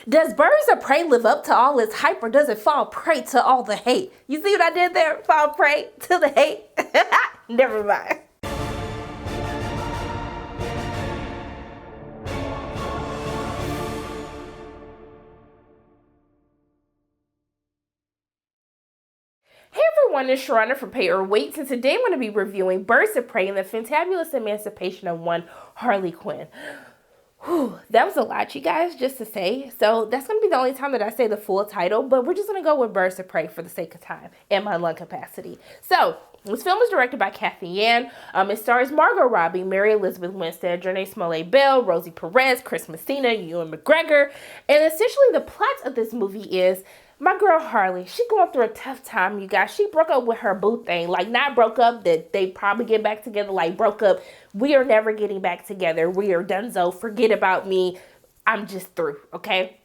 Does Birds of Prey live up to all its hype, or does it fall prey to all the hate? You see what I did there? Fall prey to the hate? Never mind. Hey everyone, it's Sharona from Pay or Wait, and today I'm going to be reviewing Birds of Prey and the Fantabulous Emancipation of One Harley Quinn. Whew, that was a lot, you guys, just to say. So that's going to be the only time that I say the full title, but we're just going to go with Birds of Prey for the sake of time and my lung capacity. So this film was directed by Cathy Yan. It stars Margot Robbie, Mary Elizabeth Winstead, Janae Smollett-Bell, Rosie Perez, Chris Messina, Ewan McGregor. And essentially the plot of this movie is my girl Harley, she going through a tough time, you guys. She broke up with her boo thing. Like, not broke up that they probably get back together. Like, broke up. We are never getting back together. We are donezo. Forget about me. I'm just through, okay?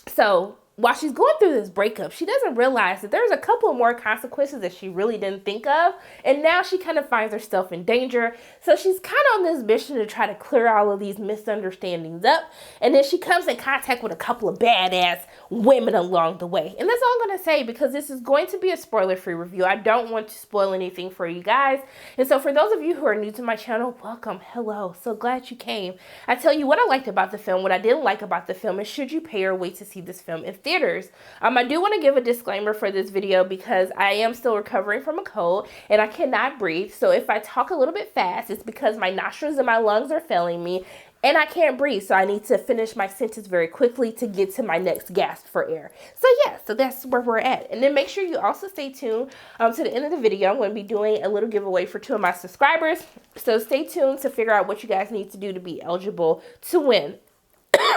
So while she's going through this breakup, she doesn't realize that there's a couple of more consequences that she really didn't think of. And now she kind of finds herself in danger. So she's kind of on this mission to try to clear all of these misunderstandings up. And then she comes in contact with a couple of badass women along the way. And that's all I'm going to say, because this is going to be a spoiler-free review. I don't want to spoil anything for you guys. And so for those of you who are new to my channel, welcome. Hello. So glad you came. I tell you what I liked about the film. What I didn't like about the film is, should you pay or wait to see this film in theaters? I do want to give a disclaimer for this video because I am still recovering from a cold and I cannot breathe. So if I talk a little bit fast, it's because my nostrils and my lungs are failing me and I can't breathe. So I need to finish my sentence very quickly to get to my next gasp for air. So yeah, so that's where we're at. And then make sure you also stay tuned to the end of the video. I'm going to be doing a little giveaway for 2 of my subscribers. So stay tuned to figure out what you guys need to do to be eligible to win.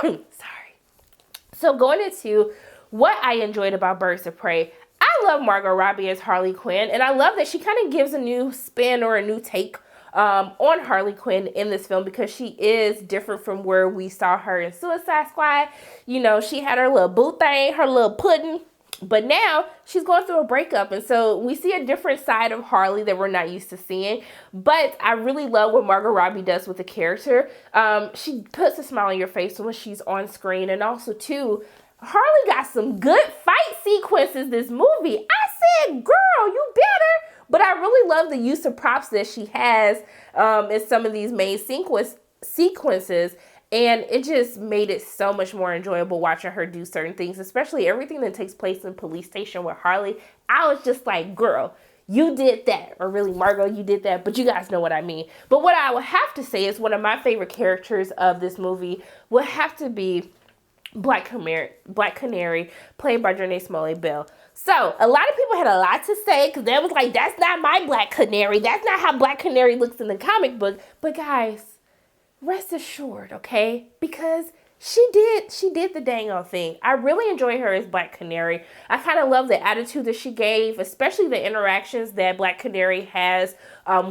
Sorry. So going into what I enjoyed about Birds of Prey, I love Margot Robbie as Harley Quinn, and I love that she kind of gives a new spin or a new take on Harley Quinn in this film, because she is different from where we saw her in Suicide Squad. You know, she had her little boo thing, her little pudding, but now she's going through a breakup, and so we see a different side of Harley that we're not used to seeing. But I really love what Margot Robbie does with the character. She puts a smile on your face when she's on screen, and also too, Harley got some good fight sequences this movie. I said, girl, you better. But I really love the use of props that she has in some of these main sequences. And it just made it so much more enjoyable watching her do certain things, especially everything that takes place in police station with Harley. I was just like, girl, you did that. Or really, Margot, you did that. But you guys know what I mean. But what I would have to say is one of my favorite characters of this movie would have to be Black Canary, played by Janae Smollett-Bell. So, a lot of people had a lot to say, because they was like, that's not my Black Canary. That's not how Black Canary looks in the comic book. But guys, rest assured, okay? Because she did the dang old thing. I really enjoy her as Black Canary. I kind of love the attitude that she gave, especially the interactions that Black Canary has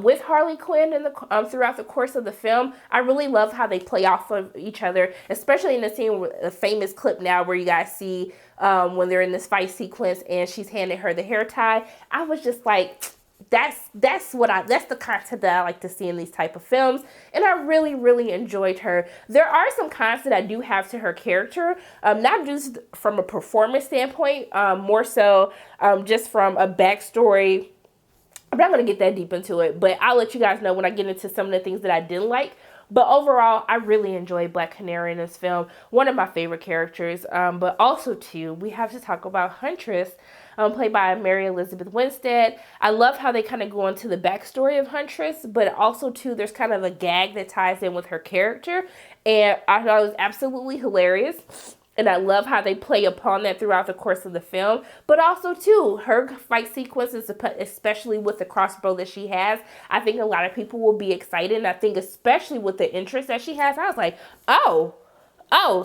with Harley Quinn in the throughout the course of the film. I really love how they play off of each other, especially in the scene, with a famous clip now where you guys see when they're in this fight sequence and she's handing her the hair tie. I was just like, that's the content that I like to see in these type of films, and I really enjoyed her. There are some cons that I do have to her character, not just from a performance standpoint, more so just from a backstory. I'm not going to get that deep into it, but I'll let you guys know when I get into some of the things that I didn't like. But overall, I really enjoyed Black Canary in this film. One of my favorite characters. But also, too, we have to talk about Huntress, played by Mary Elizabeth Winstead. I love how they kind of go into the backstory of Huntress, but also, too, there's kind of a gag that ties in with her character. And I thought it was absolutely hilarious. And I love how they play upon that throughout the course of the film. But also, too, her fight sequences, especially with the crossbow that she has, I think a lot of people will be excited. And I think especially with the interest that she has, I was like, oh,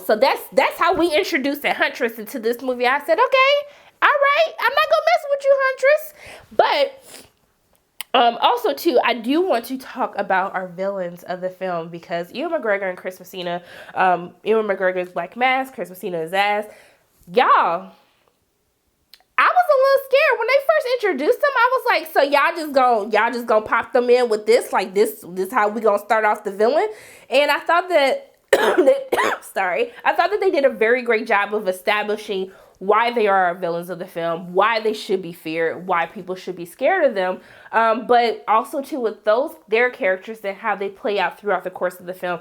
so that's how we introduced the Huntress into this movie. I said, okay, all right, I'm not going to mess with you, Huntress. But also, too, I do want to talk about our villains of the film, because Ewan McGregor and Chris Messina, Ewan McGregor is Black Mask, Chris Messina is Zsasz. Y'all, I was a little scared when they first introduced them. I was like, so y'all just gonna pop them in with this, like this how we gonna start off the villain? And I thought that Sorry. I thought that they did a very great job of establishing why they are villains of the film, why they should be feared, why people should be scared of them. But also too with their characters and how they play out throughout the course of the film.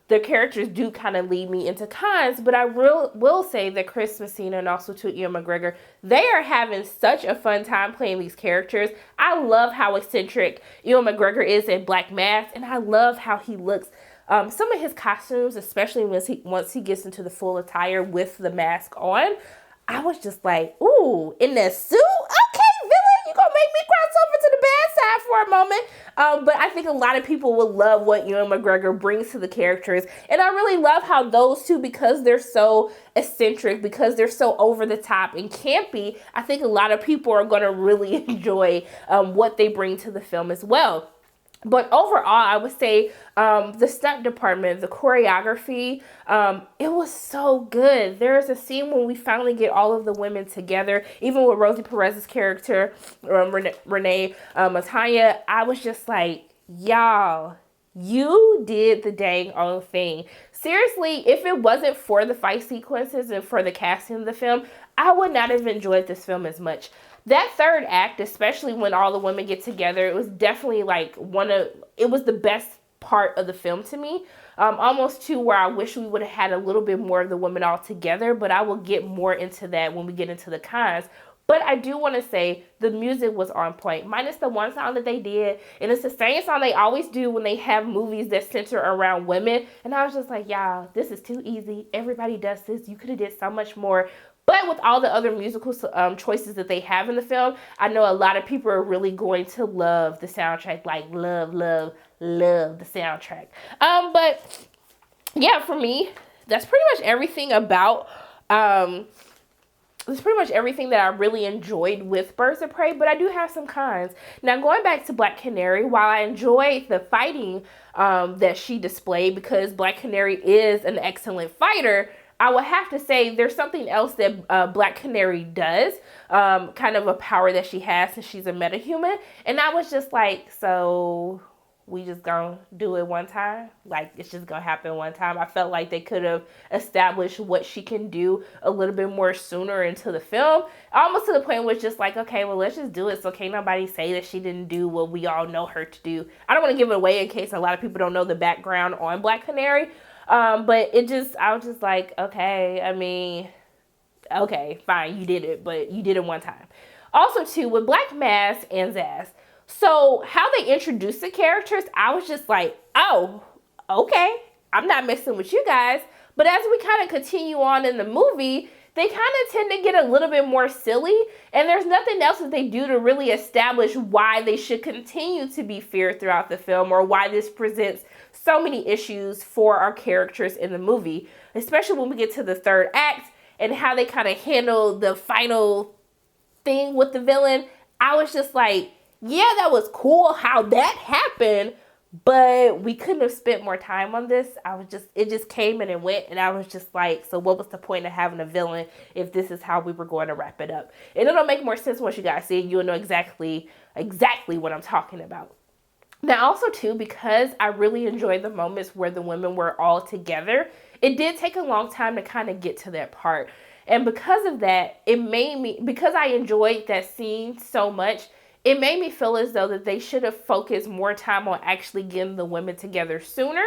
The characters do kind of lead me into cons, but I will say that Chris Messina and also to Ewan McGregor, they are having such a fun time playing these characters. I love how eccentric Ewan McGregor is in Black Mass, and I love how he looks. Some of his costumes, especially once he gets into the full attire with the mask on, I was just like, ooh, in that suit? Okay, villain, you gonna make me cross over to the bad side for a moment. But I think a lot of people will love what Ewan McGregor brings to the characters. And I really love how those two, because they're so eccentric, because they're so over the top and campy, I think a lot of people are gonna really enjoy what they bring to the film as well. But overall, I would say the stunt department, the choreography, it was so good. There's a scene when we finally get all of the women together, even with Rosie Perez's character, Renee Matanya. I was just like, y'all, you did the dang old thing. Seriously, if it wasn't for the fight sequences and for the casting of the film, I would not have enjoyed this film as much. That third act, especially when all the women get together, it was definitely like it was the best part of the film to me. Almost to where I wish we would have had a little bit more of the women all together, but I will get more into that when we get into the cons. But I do want to say the music was on point, minus the one song that they did. And it's the same song they always do when they have movies that center around women. And I was just like, y'all, this is too easy. Everybody does this. You could have did so much more. But with all the other musical choices that they have in the film, I know a lot of people are really going to love the soundtrack. Like, love the soundtrack. But yeah, for me, that's pretty much everything about... It's pretty much everything that I really enjoyed with Birds of Prey, but I do have some cons. Now, going back to Black Canary, while I enjoyed the fighting that she displayed, because Black Canary is an excellent fighter, I would have to say there's something else that Black Canary does, kind of a power that she has since she's a metahuman. And I was just like, so we just gonna do it one time? Like, it's just gonna happen one time? I felt like they could have established what she can do a little bit more sooner into the film. Almost to the point where it's just like, okay, well, let's just do it so can't nobody say that she didn't do what we all know her to do. I don't want to give it away in case a lot of people don't know the background on Black Canary. But I was just like, okay, I mean, okay, fine, you did it, but you did it one time. Also, too, with Black Mass and Zsasz, so how they introduced the characters, I was just like, oh, okay, I'm not messing with you guys. But as we kind of continue on in the movie, they kind of tend to get a little bit more silly, and there's nothing else that they do to really establish why they should continue to be feared throughout the film, or why this presents so many issues for our characters in the movie, especially when we get to the third act and how they kind of handle the final thing with the villain. I was just like, yeah, that was cool how that happened, but we couldn't have spent more time on this. It just came and it went, and I was just like, so what was the point of having a villain if this is how we were going to wrap it up? And it'll make more sense once you guys see it. You'll know exactly what I'm talking about. Now, also, too, because I really enjoyed the moments where the women were all together, it did take a long time to kind of get to that part. And because of that, because I enjoyed that scene so much, it made me feel as though that they should have focused more time on actually getting the women together sooner,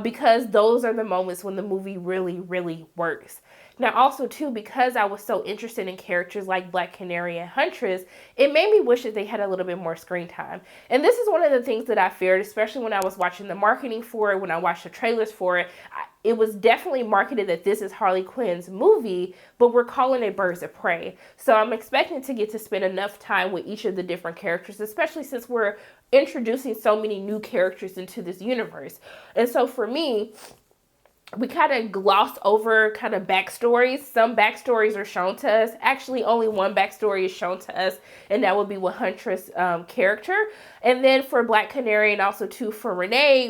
because those are the moments when the movie really, really works. Now, also, too, because I was so interested in characters like Black Canary and Huntress, it made me wish that they had a little bit more screen time. And this is one of the things that I feared, especially when I was watching the marketing for it, when I watched the trailers for it. It was definitely marketed that this is Harley Quinn's movie, but we're calling it Birds of Prey. So I'm expecting to get to spend enough time with each of the different characters, especially since we're introducing so many new characters into this universe. And so for me, we kind of gloss over kind of backstories. Some backstories are shown to us. Actually, only one backstory is shown to us, and that would be with Huntress' character. And then for Black Canary and also too for Renee,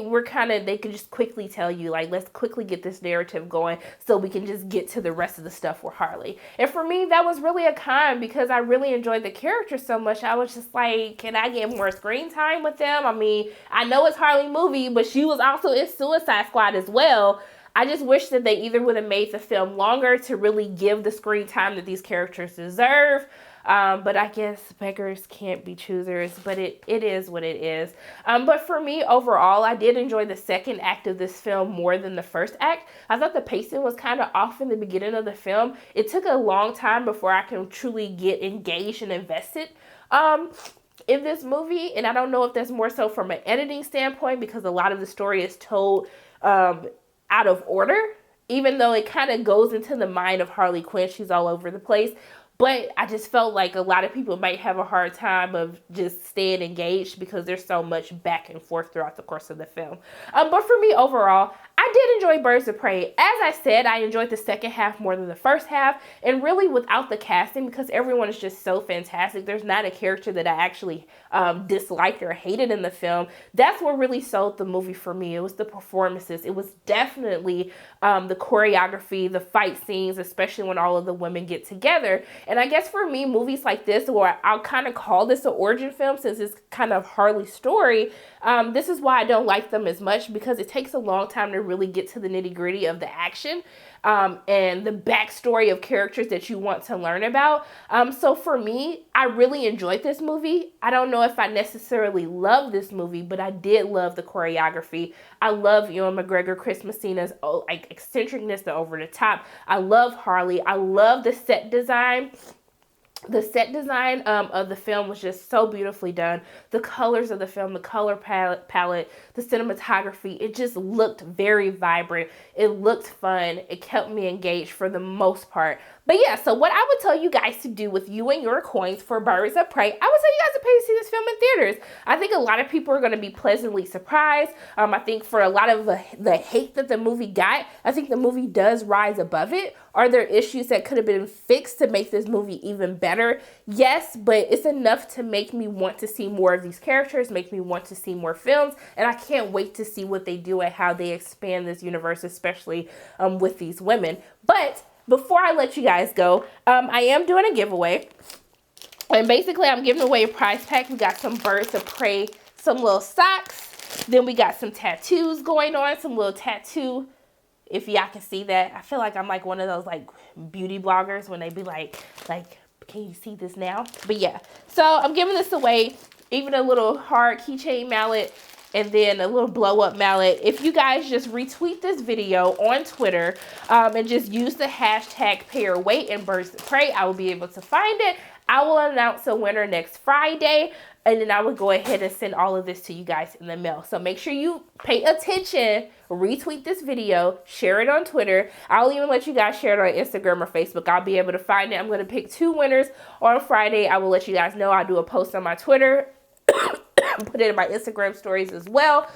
they can just quickly tell you, like, let's quickly get this narrative going so we can just get to the rest of the stuff with Harley. And for me, that was really a con because I really enjoyed the character so much. I was just like, can I get more screen time with them? I mean, I know it's Harley movie, but she was also in Suicide Squad as well. I just wish that they either would have made the film longer to really give the screen time that these characters deserve. But I guess beggars can't be choosers, but it is what it is. But for me, overall, I did enjoy the second act of this film more than the first act. I thought the pacing was kind of off in the beginning of the film. It took a long time before I can truly get engaged and invested in this movie. And I don't know if that's more so from an editing standpoint, because a lot of the story is told out of order, even though it kind of goes into the mind of Harley Quinn. She's all over the place. But I just felt like a lot of people might have a hard time of just staying engaged because there's so much back and forth throughout the course of the film. But for me, overall, I did enjoy Birds of Prey. As I said, I enjoyed the second half more than the first half, and really without the casting, because everyone is just so fantastic. There's not a character that I actually disliked or hated in the film. That's what really sold the movie for me. It was the performances. It was definitely the choreography, the fight scenes, especially when all of the women get together. And I guess for me, movies like this, where I'll kind of call this an origin film since it's kind of Harley's story, this is why I don't like them as much, because it takes a long time to really get to the nitty gritty of the action and the backstory of characters that you want to learn about. So for me, I really enjoyed this movie. I don't know if I necessarily love this movie, but I did love the choreography. I love Ewan McGregor, Chris Messina's like eccentricness, the over the top. I love Harley. I love the set design. The set design of the film was just so beautifully done. The colors of the film, the color palette, the cinematography, it just looked very vibrant. It looked fun. It kept me engaged for the most part. But yeah, so what I would tell you guys to do with you and your coins for Birds of Prey, I would tell you guys to pay to see this film in theaters. I think a lot of people are going to be pleasantly surprised. I think for a lot of the hate that the movie got, I think the movie does rise above it. Are there issues that could have been fixed to make this movie even better? Yes, but it's enough to make me want to see more of these characters, make me want to see more films, and I can't wait to see what they do and how they expand this universe, especially with these women. But before I let you guys go, I am doing a giveaway. And basically, I'm giving away a prize pack. We got some Birds of Prey, some little socks. Then we got some tattoos going on, some little tattoo. If y'all can see that, I feel like I'm like one of those like beauty bloggers when they be like, can you see this now? But yeah, so I'm giving this away. Even a little hard keychain mallet, and then a little blow up mallet. If you guys just retweet this video on Twitter and just use the hashtag #PayYourWeight and Birds of Prey, I will be able to find it. I will announce a winner next Friday, and then I will go ahead and send all of this to you guys in the mail. So make sure you pay attention, retweet this video, share it on Twitter. I'll even let you guys share it on Instagram or Facebook. I'll be able to find it. I'm going to pick 2 winners on Friday. I will let you guys know. I'll do a post on my Twitter. Put it in my Instagram stories as well.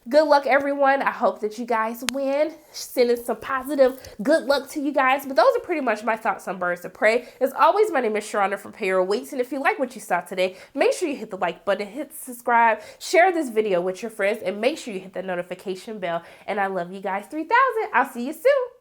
Good luck, everyone. I hope that you guys win. Sending some positive good luck to you guys. But those are pretty much my thoughts on Birds of Prey. As always, my name is Sharona from Pay Your Weights. And if you like what you saw today, make sure you hit the like button, hit subscribe, share this video with your friends, and make sure you hit the notification bell. And I love you guys 3000. I'll see you soon.